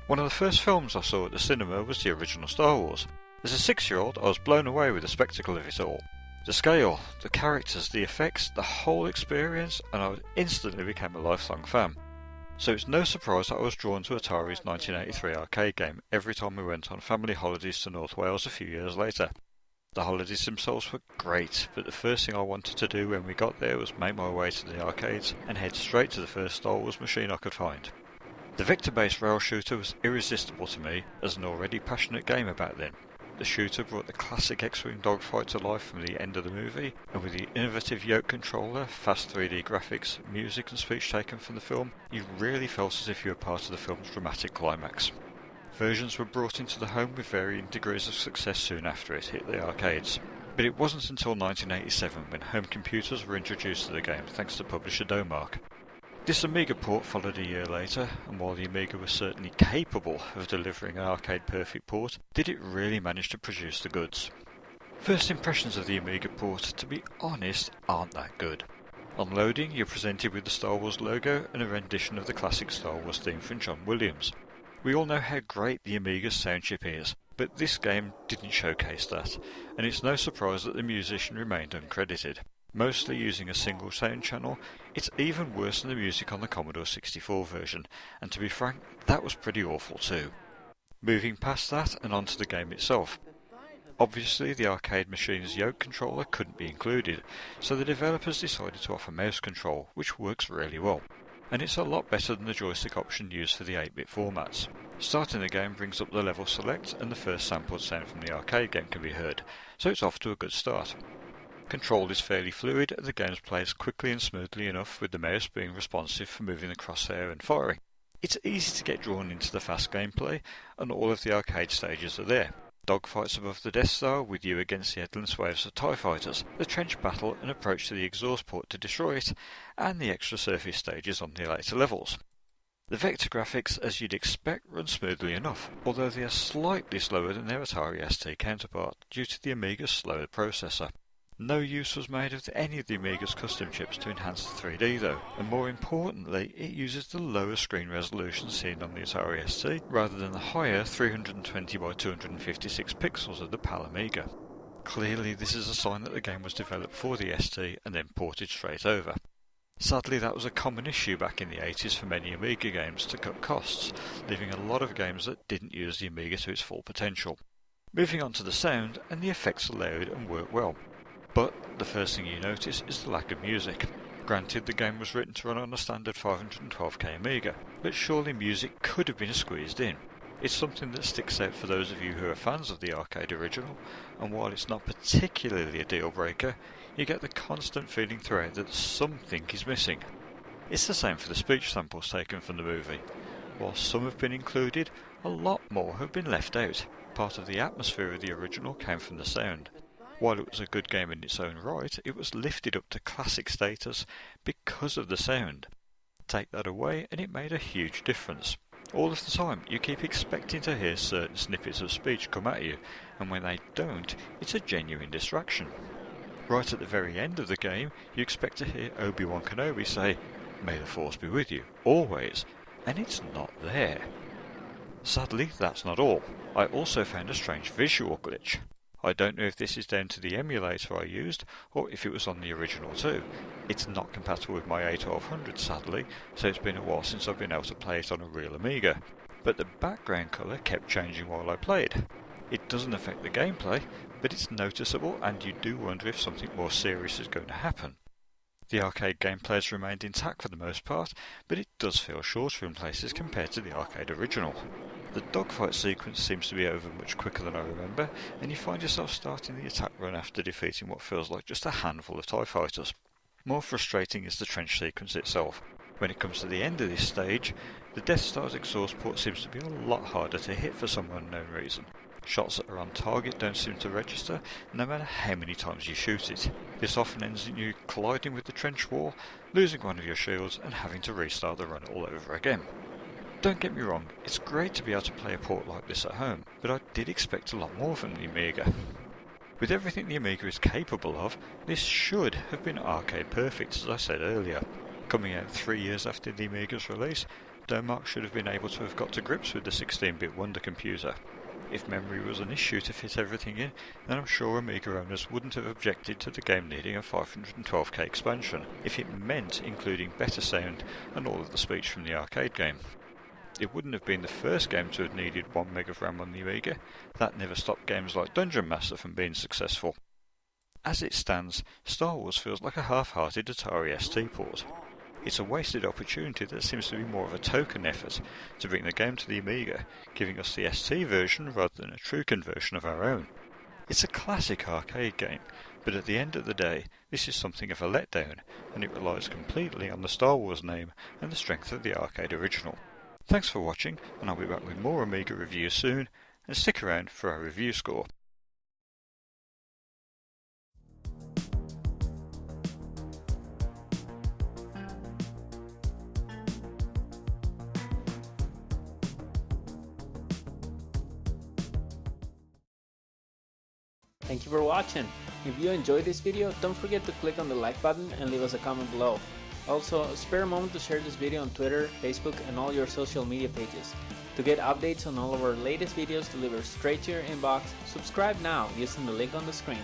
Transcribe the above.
One of the first films I saw at the cinema was the original Star Wars. As a 6-year-old, I was blown away with the spectacle of it all. The scale, the characters, the effects, the whole experience, and I instantly became a lifelong fan. So it's no surprise that I was drawn to Atari's 1983 arcade game every time we went on family holidays to North Wales a few years later. The holidays themselves were great, but the first thing I wanted to do when we got there was make my way to the arcades and head straight to the first Star Wars machine I could find. The vector-based rail shooter was irresistible to me as an already passionate gamer back then. The shooter brought the classic X-Wing dogfight to life from the end of the movie, and with the innovative yoke controller, fast 3D graphics, music and speech taken from the film, you really felt as if you were part of the film's dramatic climax. Versions were brought into the home with varying degrees of success soon after it hit the arcades. But it wasn't until 1987 when home computers were introduced to the game thanks to publisher Domark. This Amiga port followed a year later, and while the Amiga was certainly capable of delivering an arcade-perfect port, did it really manage to produce the goods? First impressions of the Amiga port, to be honest, aren't that good. On loading, you're presented with the Star Wars logo and a rendition of the classic Star Wars theme from John Williams. We all know how great the Amiga's sound chip is, but this game didn't showcase that, and it's no surprise that the musician remained uncredited. Mostly using a single sound channel, it's even worse than the music on the Commodore 64 version, and to be frank, that was pretty awful too. Moving past that and onto the game itself. Obviously the arcade machine's yoke controller couldn't be included, so the developers decided to offer mouse control, which works really well. And it's a lot better than the joystick option used for the 8-bit formats. Starting the game brings up the level select and the first sampled sound from the arcade game can be heard, so it's off to a good start. Control is fairly fluid and the game plays quickly and smoothly enough with the mouse being responsive for moving the crosshair and firing. It's easy to get drawn into the fast gameplay and all of the arcade stages are there. Dogfights above the Death Star with you against the endless waves of TIE fighters, the trench battle and approach to the exhaust port to destroy it, and the extra surface stages on the later levels. The vector graphics, as you'd expect, run smoothly enough, although they are slightly slower than their Atari ST counterpart due to the Amiga's slower processor. No use was made of any of the Amiga's custom chips to enhance the 3D though, and more importantly, it uses the lower screen resolution seen on the Atari ST rather than the higher 320 by 256 pixels of the PAL Amiga. Clearly this is a sign that the game was developed for the ST and then ported straight over. Sadly that was a common issue back in the 80s for many Amiga games to cut costs, leaving a lot of games that didn't use the Amiga to its full potential. Moving on to the sound, and the effects are loud and work well. But the first thing you notice is the lack of music. Granted, the game was written to run on a standard 512k Amiga, but surely music could have been squeezed in. It's something that sticks out for those of you who are fans of the arcade original, and while it's not particularly a deal breaker, you get the constant feeling throughout that something is missing. It's the same for the speech samples taken from the movie. While some have been included, a lot more have been left out. Part of the atmosphere of the original came from the sound. While it was a good game in its own right, it was lifted up to classic status because of the sound. Take that away and it made a huge difference. All of the time you keep expecting to hear certain snippets of speech come at you, and when they don't, it's a genuine distraction. Right at the very end of the game, you expect to hear Obi-Wan Kenobi say, "May the Force be with you, always," and it's not there. Sadly, that's not all. I also found a strange visual glitch. I don't know if this is down to the emulator I used, or if it was on the original too. It's not compatible with my A1200 sadly, so it's been a while since I've been able to play it on a real Amiga. But the background colour kept changing while I played. It doesn't affect the gameplay, but it's noticeable and you do wonder if something more serious is going to happen. The arcade gameplay has remained intact for the most part, but it does feel shorter in places compared to the arcade original. The dogfight sequence seems to be over much quicker than I remember, and you find yourself starting the attack run after defeating what feels like just a handful of TIE fighters. More frustrating is the trench sequence itself. When it comes to the end of this stage, the Death Star's exhaust port seems to be a lot harder to hit for some unknown reason. Shots that are on target don't seem to register, no matter how many times you shoot it. This often ends in you colliding with the trench wall, losing one of your shields and having to restart the run all over again. Don't get me wrong, it's great to be able to play a port like this at home, but I did expect a lot more from the Amiga. With everything the Amiga is capable of, this should have been arcade perfect, as I said earlier. Coming out 3 years after the Amiga's release, Domark should have been able to have got to grips with the 16-bit Wonder computer. If memory was an issue to fit everything in, then I'm sure Amiga owners wouldn't have objected to the game needing a 512k expansion, if it meant including better sound and all of the speech from the arcade game. It wouldn't have been the first game to have needed 1 meg of RAM on the Amiga. That never stopped games like Dungeon Master from being successful. As it stands, Star Wars feels like a half-hearted Atari ST port. It's a wasted opportunity that seems to be more of a token effort to bring the game to the Amiga, giving us the ST version rather than a true conversion of our own. It's a classic arcade game, but at the end of the day, this is something of a letdown, and it relies completely on the Star Wars name and the strength of the arcade original. Thanks for watching, and I'll be back with more Amiga reviews soon, and stick around for our review score. Thank you for watching. If you enjoyed this video, don't forget to click on the like button and leave us a comment below. Also, spare a moment to share this video on Twitter, Facebook, and all your social media pages. To get updates on all of our latest videos delivered straight to your inbox, subscribe now using the link on the screen.